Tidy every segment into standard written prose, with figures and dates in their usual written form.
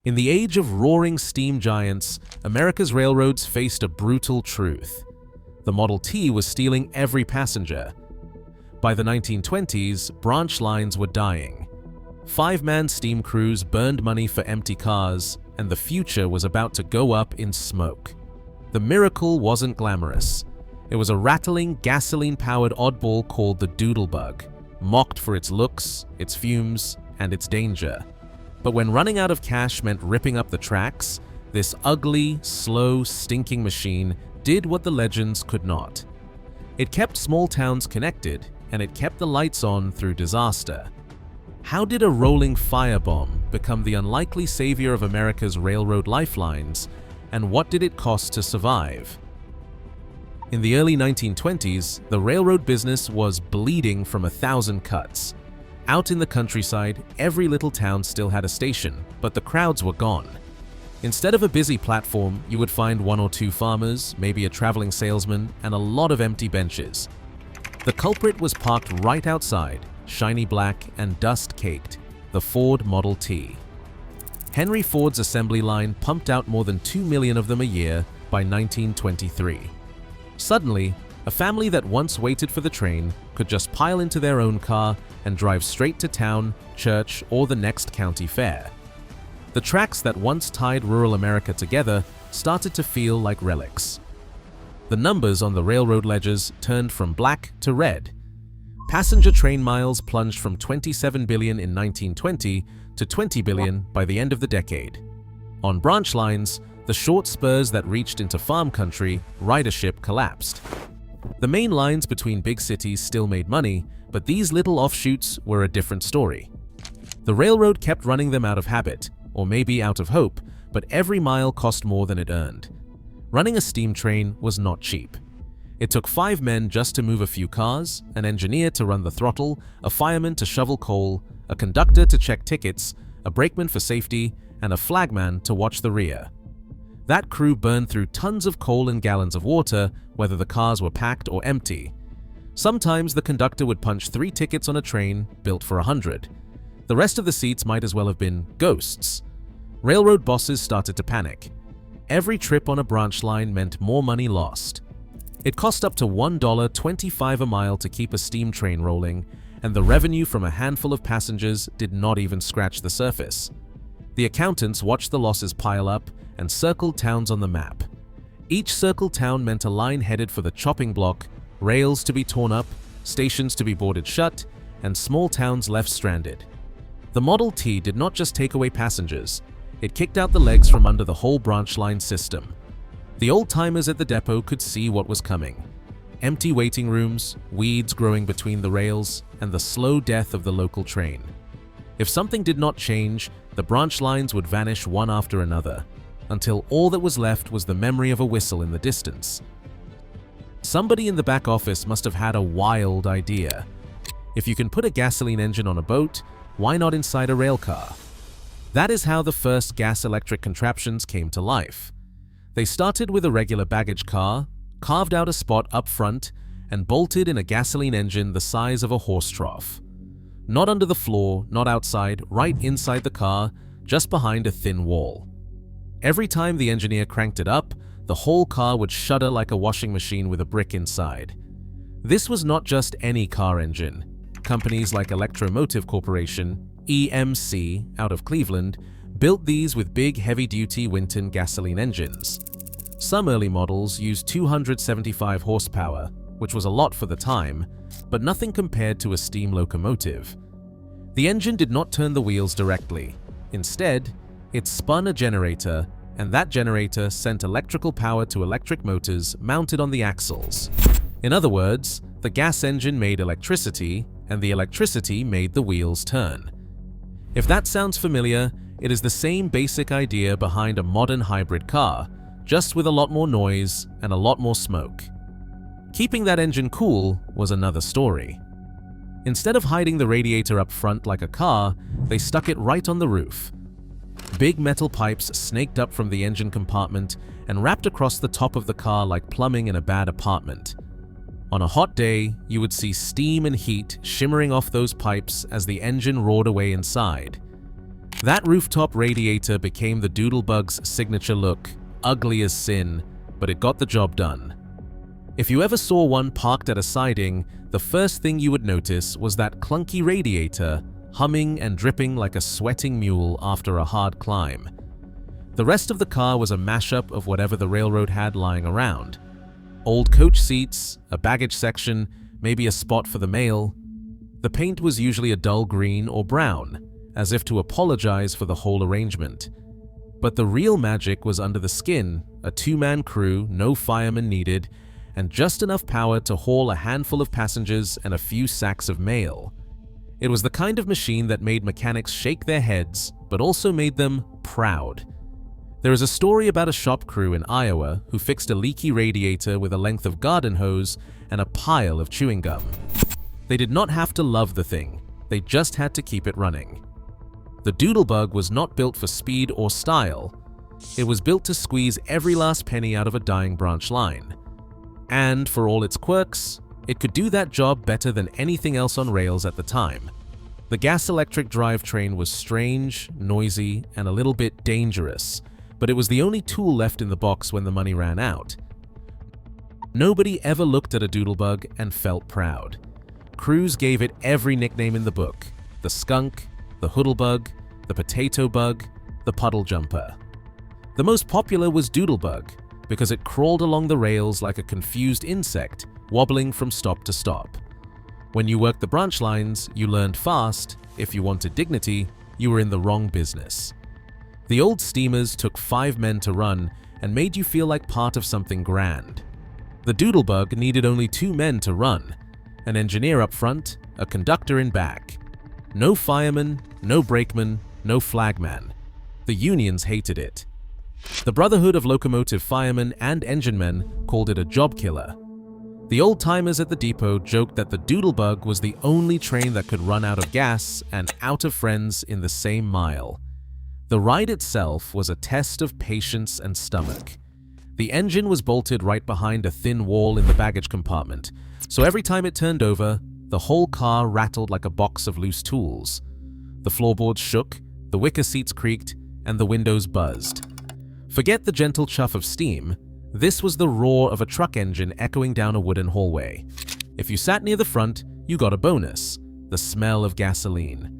In the age of roaring steam giants, America's railroads faced a brutal truth. The Model T was stealing every passenger. By the 1920s, branch lines were dying. Five-man steam crews burned money for empty cars, and the future was about to go up in smoke. The miracle wasn't glamorous. It was a rattling, gasoline-powered oddball called the Doodlebug, mocked for its looks, its fumes, and its danger. But when running out of cash meant ripping up the tracks, this ugly, slow, stinking machine did what the legends could not. It kept small towns connected, and it kept the lights on through disaster. How did a rolling firebomb become the unlikely savior of America's railroad lifelines, and what did it cost to survive? In the early 1920s, the railroad business was bleeding from 1,000 cuts. Out in the countryside, every little town still had a station, but the crowds were gone. Instead of a busy platform, you would find one or two farmers, maybe a traveling salesman, and a lot of empty benches. The culprit was parked right outside, shiny black and dust-caked, the Ford Model T. Henry Ford's assembly line pumped out more than 2 million of them a year by 1923. Suddenly, a family that once waited for the train could just pile into their own car and drive straight to town, church, or the next county fair. The tracks that once tied rural America together started to feel like relics. The numbers on the railroad ledgers turned from black to red. Passenger train miles plunged from 27 billion in 1920 to 20 billion by the end of the decade. On branch lines, the short spurs that reached into farm country, ridership collapsed. The main lines between big cities still made money, but these little offshoots were a different story. The railroad kept running them out of habit, or maybe out of hope, but every mile cost more than it earned. Running a steam train was not cheap. It took 5 men just to move a few cars, an engineer to run the throttle, a fireman to shovel coal, a conductor to check tickets, a brakeman for safety, and a flagman to watch the rear. That crew burned through tons of coal and gallons of water, whether the cars were packed or empty. Sometimes the conductor would punch 3 tickets on a train built for 100. The rest of the seats might as well have been ghosts. Railroad bosses started to panic. Every trip on a branch line meant more money lost. It cost up to $1.25 a mile to keep a steam train rolling, and the revenue from a handful of passengers did not even scratch the surface. The accountants watched the losses pile up and circled towns on the map. Each circled town meant a line headed for the chopping block, rails to be torn up, stations to be boarded shut, and small towns left stranded. The Model T did not just take away passengers, it kicked out the legs from under the whole branch line system. The old-timers at the depot could see what was coming. Empty waiting rooms, weeds growing between the rails, and the slow death of the local train. If something did not change, the branch lines would vanish one after another, until all that was left was the memory of a whistle in the distance. Somebody in the back office must have had a wild idea. If you can put a gasoline engine on a boat, why not inside a rail car? That is how the first gas-electric contraptions came to life. They started with a regular baggage car, carved out a spot up front, and bolted in a gasoline engine the size of a horse trough. Not under the floor, not outside, right inside the car, just behind a thin wall. Every time the engineer cranked it up, the whole car would shudder like a washing machine with a brick inside. This was not just any car engine. Companies like Electromotive Corporation, EMC, out of Cleveland, built these with big heavy-duty Winton gasoline engines. Some early models used 275 horsepower, which was a lot for the time, but nothing compared to a steam locomotive. The engine did not turn the wheels directly. Instead, it spun a generator, and that generator sent electrical power to electric motors mounted on the axles. In other words, the gas engine made electricity, and the electricity made the wheels turn. If that sounds familiar, it is the same basic idea behind a modern hybrid car, just with a lot more noise and a lot more smoke. Keeping that engine cool was another story. Instead of hiding the radiator up front like a car, they stuck it right on the roof. Big metal pipes snaked up from the engine compartment and wrapped across the top of the car like plumbing in a bad apartment. On a hot day, you would see steam and heat shimmering off those pipes as the engine roared away inside. That rooftop radiator became the Doodlebug's signature look, ugly as sin, but it got the job done. If you ever saw one parked at a siding, the first thing you would notice was that clunky radiator humming and dripping like a sweating mule after a hard climb. The rest of the car was a mashup of whatever the railroad had lying around. Old coach seats, a baggage section, maybe a spot for the mail. The paint was usually a dull green or brown, as if to apologize for the whole arrangement. But the real magic was under the skin, a two-man crew, no firemen needed, and just enough power to haul a handful of passengers and a few sacks of mail. It was the kind of machine that made mechanics shake their heads, but also made them proud. There is a story about a shop crew in Iowa who fixed a leaky radiator with a length of garden hose and a pile of chewing gum. They did not have to love the thing, they just had to keep it running. The Doodlebug was not built for speed or style. It was built to squeeze every last penny out of a dying branch line. And for all its quirks, it could do that job better than anything else on rails at the time. The gas-electric drivetrain was strange, noisy, and a little bit dangerous, but it was the only tool left in the box when the money ran out. Nobody ever looked at a Doodlebug and felt proud. Crews gave it every nickname in the book: the Skunk, the Doodlebug, the Potato Bug, the Puddle Jumper. The most popular was Doodlebug because it crawled along the rails like a confused insect, wobbling from stop to stop. When you worked the branch lines, you learned fast. If you wanted dignity, you were in the wrong business. The old steamers took 5 men to run and made you feel like part of something grand. The Doodlebug needed only 2 men to run, an engineer up front, a conductor in back. No fireman, no brakeman, no flagman. The unions hated it. The Brotherhood of Locomotive Firemen and Enginemen called it a job killer. The old-timers at the depot joked that the Doodlebug was the only train that could run out of gas and out of friends in the same mile. The ride itself was a test of patience and stomach. The engine was bolted right behind a thin wall in the baggage compartment, so every time it turned over, the whole car rattled like a box of loose tools. The floorboards shook, the wicker seats creaked, and the windows buzzed. Forget the gentle chuff of steam. This was the roar of a truck engine echoing down a wooden hallway. If you sat near the front, you got a bonus: the smell of gasoline.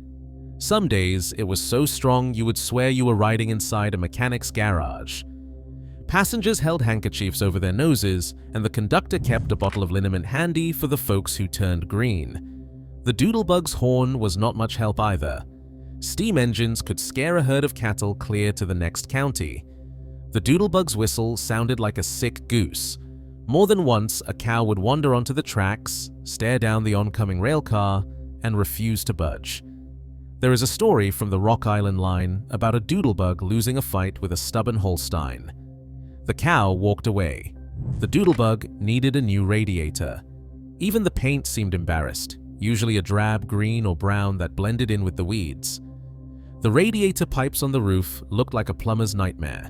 Some days, it was so strong you would swear you were riding inside a mechanic's garage. Passengers held handkerchiefs over their noses, and the conductor kept a bottle of liniment handy for the folks who turned green. The Doodlebug's horn was not much help either. Steam engines could scare a herd of cattle clear to the next county. The Doodlebug's whistle sounded like a sick goose. More than once, a cow would wander onto the tracks, stare down the oncoming rail car, and refuse to budge. There is a story from the Rock Island line about a Doodlebug losing a fight with a stubborn Holstein. The cow walked away. The Doodlebug needed a new radiator. Even the paint seemed embarrassed, usually a drab green or brown that blended in with the weeds. The radiator pipes on the roof looked like a plumber's nightmare.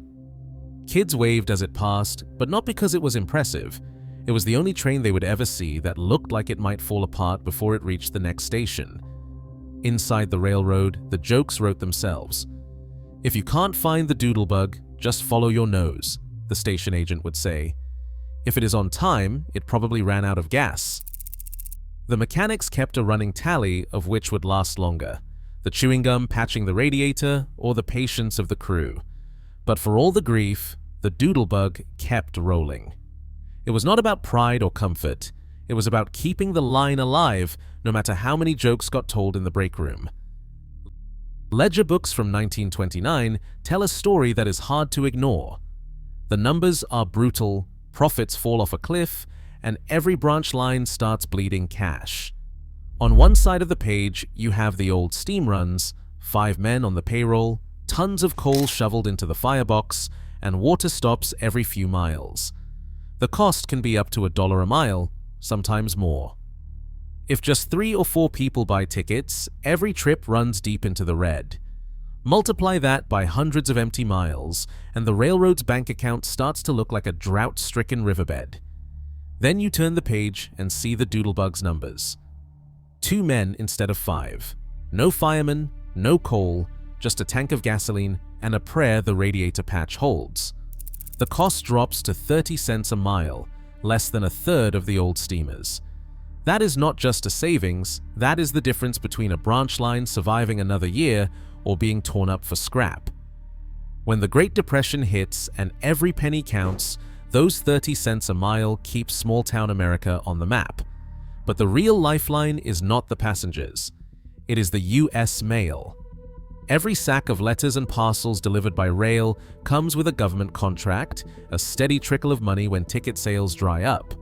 Kids waved as it passed, but not because it was impressive. It was the only train they would ever see that looked like it might fall apart before it reached the next station. Inside the railroad, the jokes wrote themselves. "If you can't find the Doodlebug, just follow your nose," the station agent would say. If it is on time, it probably ran out of gas. The mechanics kept a running tally of which would last longer: the chewing gum patching the radiator or the patience of the crew. But for all the grief, the Doodlebug kept rolling. It was not about pride or comfort. It was about keeping the line alive, no matter how many jokes got told in the break room. Ledger books from 1929 tell a story that is hard to ignore. The numbers are brutal, profits fall off a cliff, and every branch line starts bleeding cash. On one side of the page, you have the old steam runs, 5 men on the payroll, tons of coal shoveled into the firebox, and water stops every few miles. The cost can be up to $1 a mile, sometimes more. If just 3 or 4 people buy tickets, every trip runs deep into the red. Multiply that by hundreds of empty miles, and the railroad's bank account starts to look like a drought-stricken riverbed. Then you turn the page and see the Doodlebug's numbers. 2 men instead of 5. No firemen, no coal, just a tank of gasoline and a prayer the radiator patch holds. The cost drops to 30 cents a mile, less than a third of the old steamers. That is not just a savings, that is the difference between a branch line surviving another year or being torn up for scrap. When the Great Depression hits and every penny counts, those 30 cents a mile keep small-town America on the map. But the real lifeline is not the passengers. It is the US mail. Every sack of letters and parcels delivered by rail comes with a government contract, a steady trickle of money when ticket sales dry up.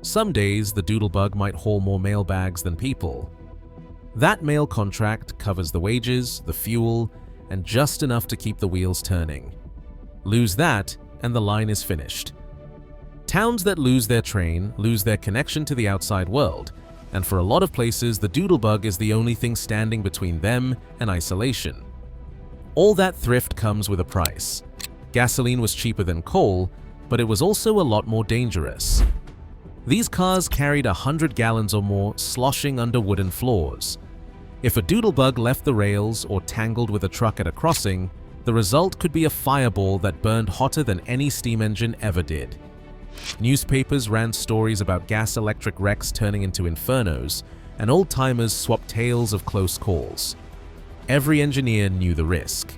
Some days, the Doodlebug might haul more mail bags than people. That mail contract covers the wages, the fuel, and just enough to keep the wheels turning. Lose that, and the line is finished. Towns that lose their train lose their connection to the outside world, and for a lot of places, the Doodlebug is the only thing standing between them and isolation. All that thrift comes with a price. Gasoline was cheaper than coal, but it was also a lot more dangerous. These cars carried 100 gallons or more, sloshing under wooden floors. If a Doodlebug left the rails or tangled with a truck at a crossing, the result could be a fireball that burned hotter than any steam engine ever did. Newspapers ran stories about gas-electric wrecks turning into infernos, and old-timers swapped tales of close calls. Every engineer knew the risk.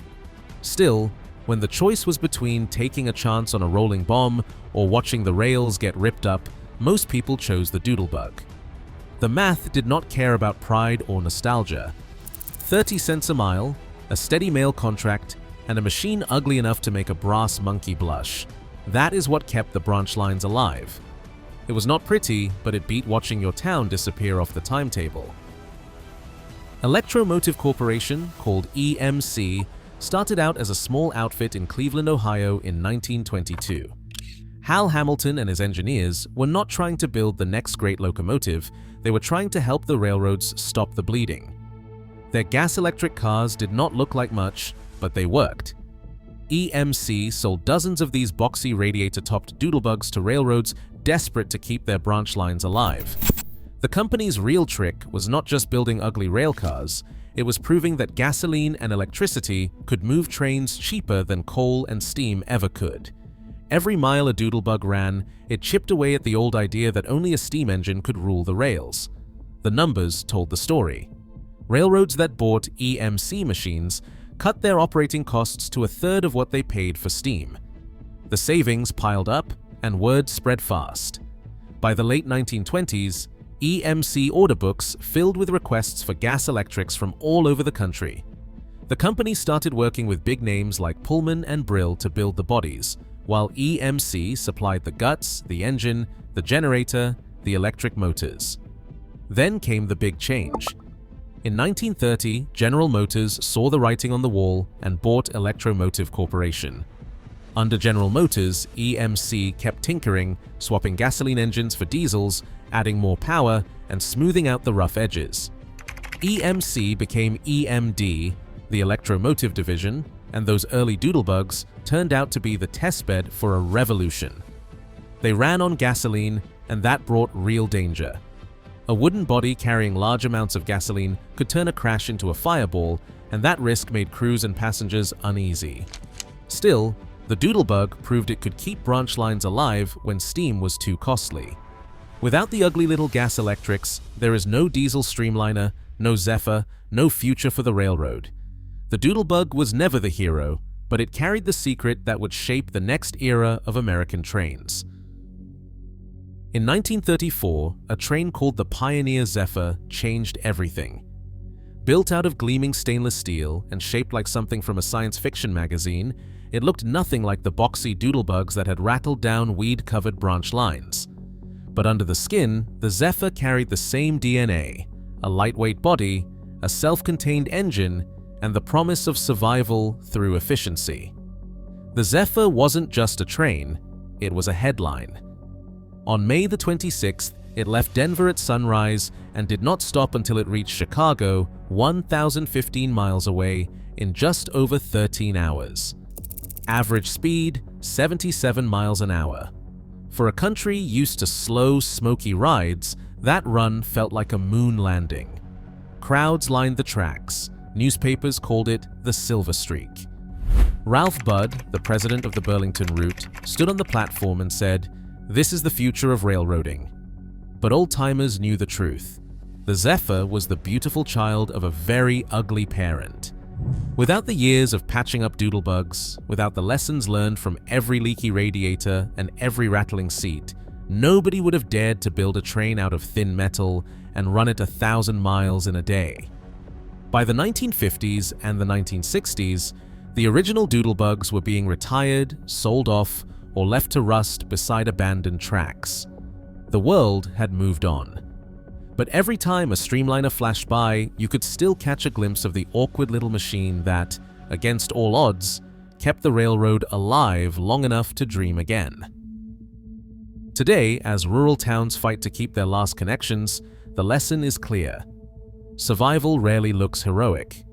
Still, when the choice was between taking a chance on a rolling bomb or watching the rails get ripped up, most people chose the Doodlebug. The math did not care about pride or nostalgia. 30 cents a mile, a steady mail contract, and a machine ugly enough to make a brass monkey blush. That is what kept the branch lines alive. It was not pretty, but it beat watching your town disappear off the timetable. Electromotive Corporation, called EMC, started out as a small outfit in Cleveland, Ohio in 1922. Hal Hamilton and his engineers were not trying to build the next great locomotive, they were trying to help the railroads stop the bleeding. Their gas-electric cars did not look like much, but they worked. EMC sold dozens of these boxy radiator-topped Doodlebugs to railroads desperate to keep their branch lines alive. The company's real trick was not just building ugly railcars, it was proving that gasoline and electricity could move trains cheaper than coal and steam ever could. Every mile a Doodlebug ran, it chipped away at the old idea that only a steam engine could rule the rails. The numbers told the story. Railroads that bought EMC machines cut their operating costs to a third of what they paid for steam. The savings piled up, and word spread fast. By the late 1920s, EMC order books filled with requests for gas electrics from all over the country. The company started working with big names like Pullman and Brill to build the bodies, while EMC supplied the guts, the engine, the generator, the electric motors. Then came the big change. In 1930, General Motors saw the writing on the wall and bought Electromotive Corporation. Under General Motors, EMC kept tinkering, swapping gasoline engines for diesels, adding more power, and smoothing out the rough edges. EMC became EMD, the Electromotive division, and those early Doodlebugs turned out to be the testbed for a revolution. They ran on gasoline, and that brought real danger. A wooden body carrying large amounts of gasoline could turn a crash into a fireball, and that risk made crews and passengers uneasy. Still, the Doodlebug proved it could keep branch lines alive when steam was too costly. Without the ugly little gas electrics, there is no diesel streamliner, no Zephyr, no future for the railroad. The Doodlebug was never the hero, but it carried the secret that would shape the next era of American trains. In 1934, a train called the Pioneer Zephyr changed everything. Built out of gleaming stainless steel and shaped like something from a science fiction magazine, it looked nothing like the boxy Doodlebugs that had rattled down weed-covered branch lines. But under the skin, the Zephyr carried the same DNA, a lightweight body, a self-contained engine, and the promise of survival through efficiency. The Zephyr wasn't just a train, it was a headline. On May the 26th, it left Denver at sunrise and did not stop until it reached Chicago, 1,015 miles away, in just over 13 hours. Average speed, 77 miles an hour. For a country used to slow, smoky rides, that run felt like a moon landing. Crowds lined the tracks. Newspapers called it the Silver Streak. Ralph Budd, the president of the Burlington route, stood on the platform and said, "This is the future of railroading." But old-timers knew the truth. The Zephyr was the beautiful child of a very ugly parent. Without the years of patching up doodlebugs, without the lessons learned from every leaky radiator and every rattling seat, nobody would have dared to build a train out of thin metal and run it 1,000 miles in a day. By the 1950s and the 1960s, the original doodlebugs were being retired, sold off, or left to rust beside abandoned tracks. The world had moved on. But every time a streamliner flashed by, you could still catch a glimpse of the awkward little machine that, against all odds, kept the railroad alive long enough to dream again. Today, as rural towns fight to keep their last connections, the lesson is clear. Survival rarely looks heroic.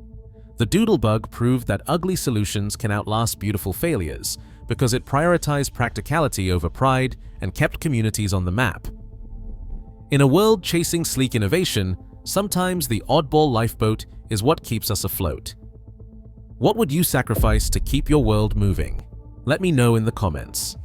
The Doodlebug proved that ugly solutions can outlast beautiful failures because it prioritized practicality over pride and kept communities on the map. In a world chasing sleek innovation, sometimes the oddball lifeboat is what keeps us afloat. What would you sacrifice to keep your world moving? Let me know in the comments.